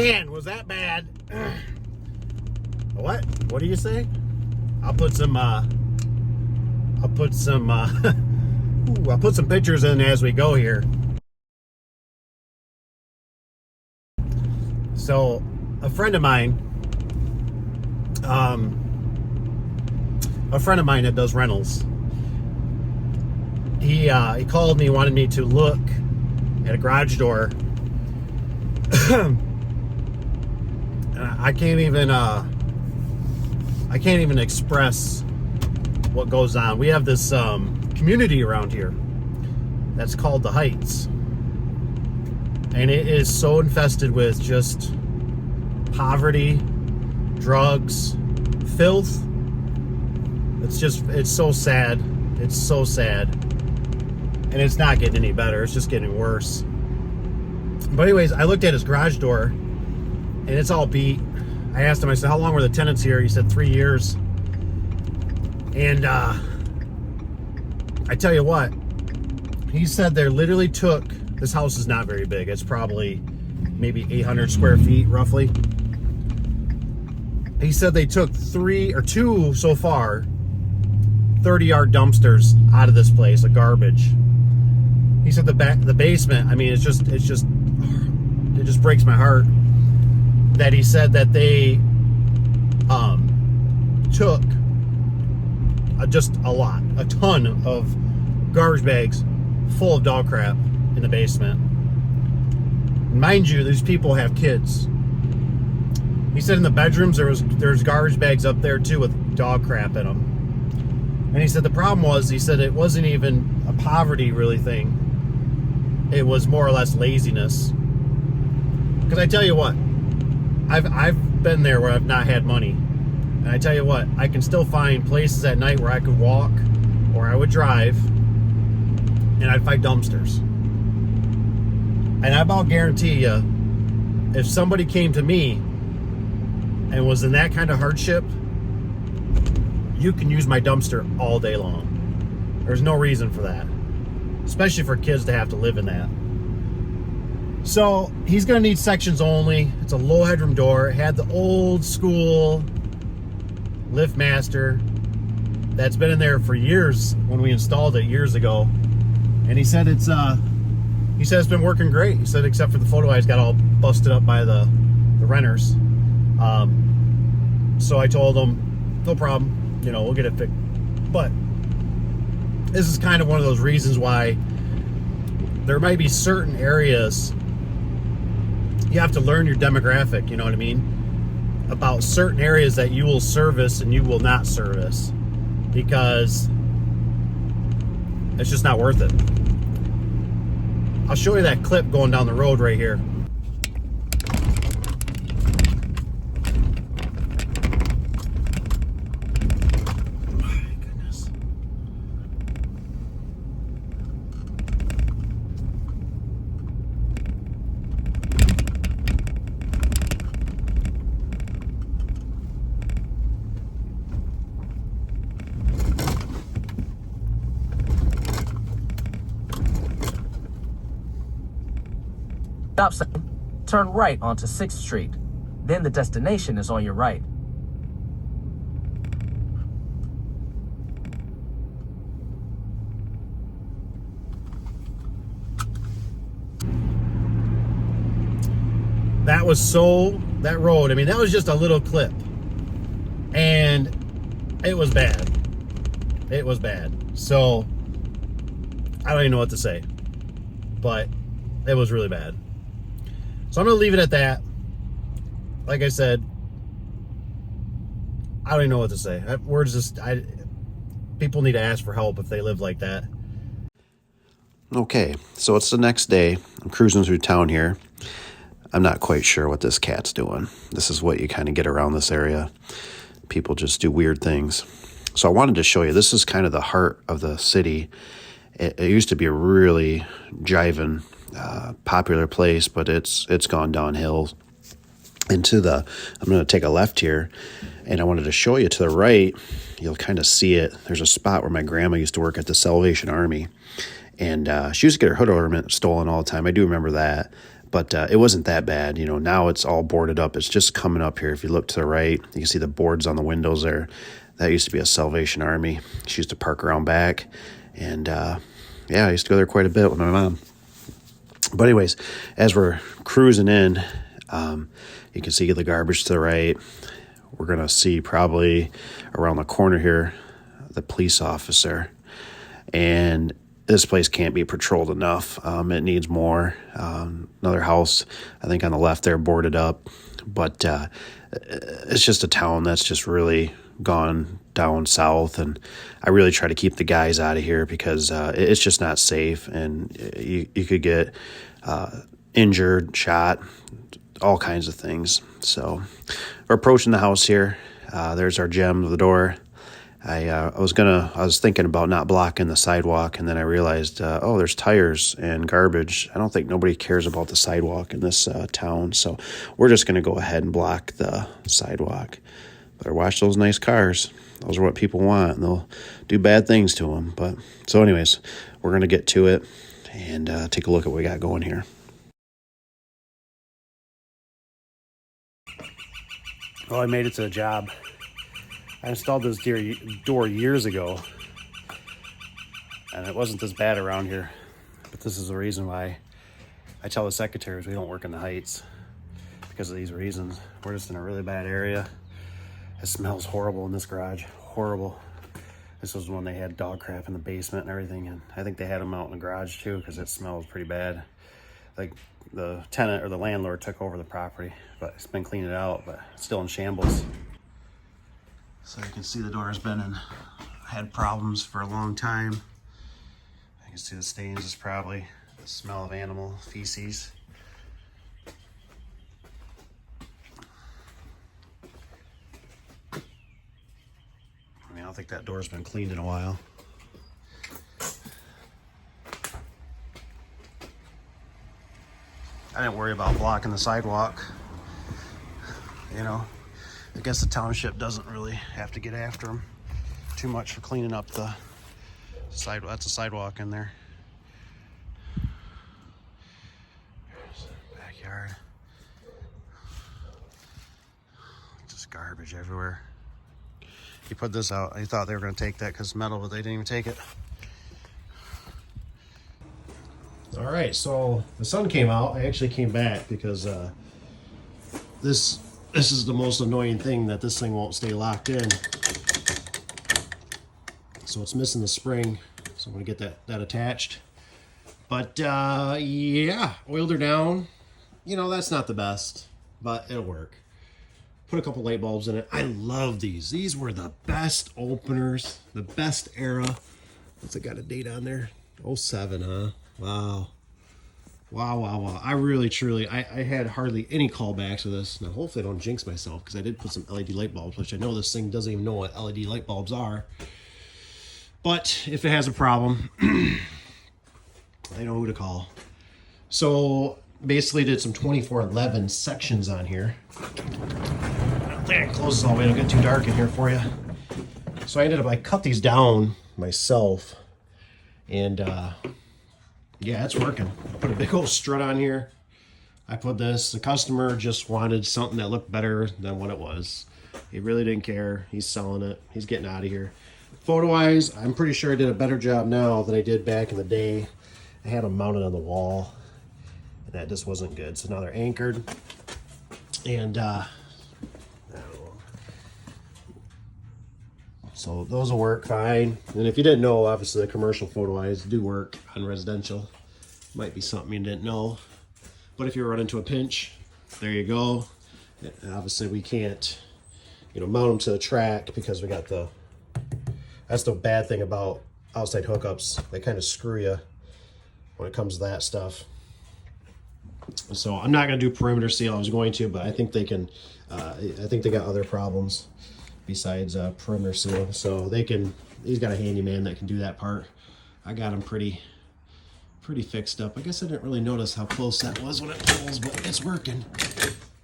Man, was that bad. What do you say? I'll put some pictures in as we go here. So a friend of mine that does rentals, he called me, wanted me to look at a garage door. I can't even express what goes on. We have this community around here that's called the Heights, and it is so infested with just poverty, drugs, filth. It's so sad. It's so sad, and it's not getting any better. It's just getting worse. But anyways, I looked at his garage door, and it's all beat. I asked him, I said, how long were the tenants here? He said 3 years. And I tell you what, he said they literally took, this house is not very big. It's probably maybe 800 square feet, roughly. He said they took 3 or 2 so far 30-yard dumpsters out of this place of garbage. He said the basement, I mean, it just breaks my heart that he said that they took just a ton of garbage bags full of dog crap in the basement. Mind you, these people have kids. He said in the bedrooms there's garbage bags up there too with dog crap in them. And he said the problem was, he said it wasn't even a poverty really thing. It was more or less laziness. Because I tell you what, I've been there where I've not had money. And I tell you what, I can still find places at night where I could walk or I would drive and I'd find dumpsters. And I about guarantee you, if somebody came to me and was in that kind of hardship, you can use my dumpster all day long. There's no reason for that. Especially for kids to have to live in that. So he's gonna need sections only. It's a low headroom door. It had the old school LiftMaster that's been in there for years when we installed it years ago. And he said it's been working great. He said except for the photo eyes got all busted up by the renters. So I told him, no problem, we'll get it fixed. But this is kind of one of those reasons why there might be certain areas you have to learn your demographic, you know what I mean? About certain areas that you will service and you will not service because it's just not worth it. I'll show you that clip going down the road right here. Dubson, turn right onto 6th Street. Then the destination is on your right. That road, I mean, that was just a little clip. And it was bad. It was bad. So, I don't even know what to say. But it was really bad. So I'm going to leave it at that. Like I said, I don't even know what to say. People need to ask for help if they live like that. Okay, so it's the next day. I'm cruising through town here. I'm not quite sure what this cat's doing. This is what you kind of get around this area. People just do weird things. So I wanted to show you. This is kind of the heart of the city. It used to be a really jiving, popular place, but it's gone downhill I'm going to take a left here, and I wanted to show you to the right. You'll kind of see it. There's a spot where my grandma used to work at the Salvation Army, and she used to get her hood ornament stolen all the time. I do remember that, But it wasn't that bad. You know, now it's all boarded up. It's just coming up here. If you look to the right, you can see the boards on the windows there. That used to be a Salvation Army. She used to park around back. And yeah, I used to go there quite a bit with my mom. But anyways, as we're cruising in, you can see the garbage to the right. We're going to see probably around the corner here, the police officer. And this place can't be patrolled enough. It needs more. Another house, I think on the left there, boarded up. But it's just a town that's just really gone down south. And I really try to keep the guys out of here because it's just not safe. And you could get injured, shot, all kinds of things. So we're approaching the house here. There's our gem of the door. I was thinking about not blocking the sidewalk, and then I realized, oh, there's tires and garbage. I don't think nobody cares about the sidewalk in this town, so we're just going to go ahead and block the sidewalk. Better watch those nice cars. Those are what people want, and they'll do bad things to them. But so anyways, we're going to get to it and take a look at what we got going here. Oh, I made it to the job. I installed this door years ago, and it wasn't this bad around here. But this is the reason why I tell the secretaries we don't work in the Heights, because of these reasons. We're just in a really bad area. It smells horrible in this garage, horrible. This was when they had dog crap in the basement and everything, and I think they had them out in the garage too, because it smells pretty bad. Like the tenant or the landlord took over the property, but it's been cleaning it out, but it's still in shambles. So you can see the door has had problems for a long time. You can see the stains is probably the smell of animal feces. I mean, I don't think that door's been cleaned in a while. I didn't worry about blocking the sidewalk. You know, I guess the township doesn't really have to get after them too much for cleaning up the sidewalk. That's a sidewalk in there. There's the backyard. Just garbage everywhere. He put this out. He thought they were going to take that because it's metal, but they didn't even take it. All right, so the sun came out. I actually came back because this is the most annoying thing, that this thing won't stay locked in. So it's missing the spring, so I'm gonna get that attached. But yeah, oiled her down. You know, that's not the best, but it'll work. Put a couple light bulbs in it. I love these. These were the best openers, the best era. What's it got a date on there? 07, huh? Wow. Wow. I really, truly, I had hardly any callbacks to this. Now, hopefully I don't jinx myself, because I did put some LED light bulbs, which I know this thing doesn't even know what LED light bulbs are. But if it has a problem, I know who to call. So basically did some 2411 sections on here. I don't think I can close this all the way. It'll get too dark in here for you. So I cut these down myself, and yeah, it's working. I put a big old strut on here. I put this. The customer just wanted something that looked better than what it was. He really didn't care. He's selling it. He's getting out of here. Photo-wise, I'm pretty sure I did a better job now than I did back in the day. I had them mounted on the wall, and that just wasn't good. So now they're anchored. And I don't know. So those will work fine. And if you didn't know, obviously the commercial photo eyes do work on residential. Might be something you didn't know. But if you run into a pinch, there you go. And obviously we can't, mount them to the track, because we got that's the bad thing about outside hookups. They kind of screw you when it comes to that stuff. So I'm not going to do perimeter seal. I was going to, but I think they can, I think they got other problems besides perimeter seal. So he's got a handyman that can do that part. I got him pretty fixed up. I guess I didn't really notice how close that was when it pulls, but it's working.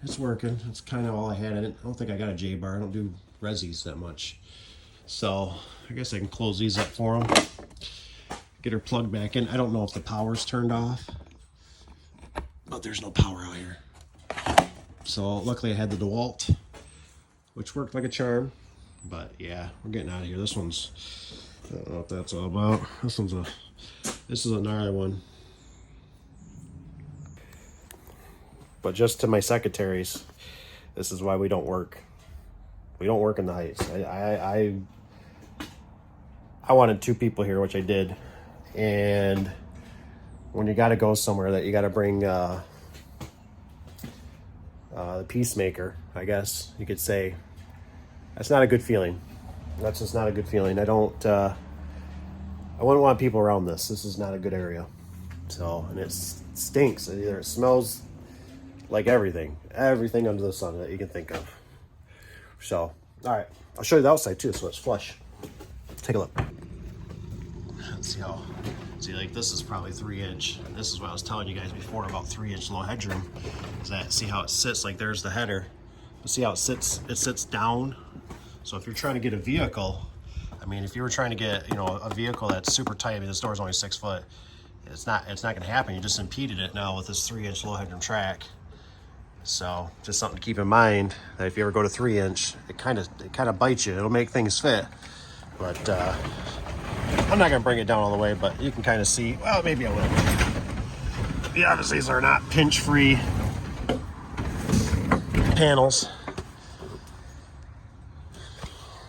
It's working. That's kind of all I had in it. I don't think I got a J-bar. I don't do resis that much. So I guess I can close these up for him. Get her plugged back in. I don't know if the power's turned off. but there's no power out here. So luckily I had the DeWalt, which worked like a charm. But yeah, we're getting out of here. This one's, I don't know what that's all about. This is a gnarly one. But just to my secretaries, this is why we don't work. We don't work in the Heights. I wanted 2 people here, which I did. And when you got to go somewhere that you got to bring the peacemaker, I guess you could say, that's not a good feeling. That's just not a good feeling. I wouldn't want people around this. This is not a good area. So, and it stinks. It smells like everything under the sun that you can think of. So, all right, I'll show you the outside too, so it's flush. Take a look. See, like this is probably 3-inch. And this is what I was telling you guys before about 3-inch low headroom. Is that, see how it sits? Like there's the header. But see how it sits? It sits down. So if you're trying to get a vehicle, I mean, if you were trying to get, you know, a vehicle that's super tight, I mean, this door's only 6 foot. It's not going to happen. You just impeded it now with this 3-inch low headroom track. So just something to keep in mind, that if you ever go to 3-inch, it kind of bites you. It'll make things fit, but I'm not gonna bring it down all the way. But you can kind of see. Well, maybe I will. Yeah, obviously these are not pinch-free panels.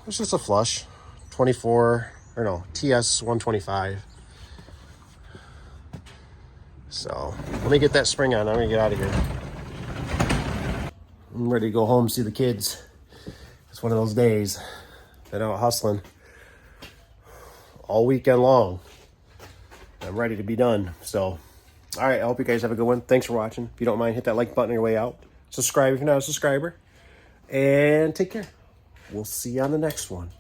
It's just a flush, TS 125. So let me get that spring on. I'm gonna get out of here. I'm ready to go home, see the kids. It's one of those days. Been out hustling all weekend long. I'm ready to be done. So, all right, I hope you guys have a good one. Thanks for watching. If you don't mind, hit that like button on your way out. Subscribe if you're not a subscriber. And take care. We'll see you on the next one.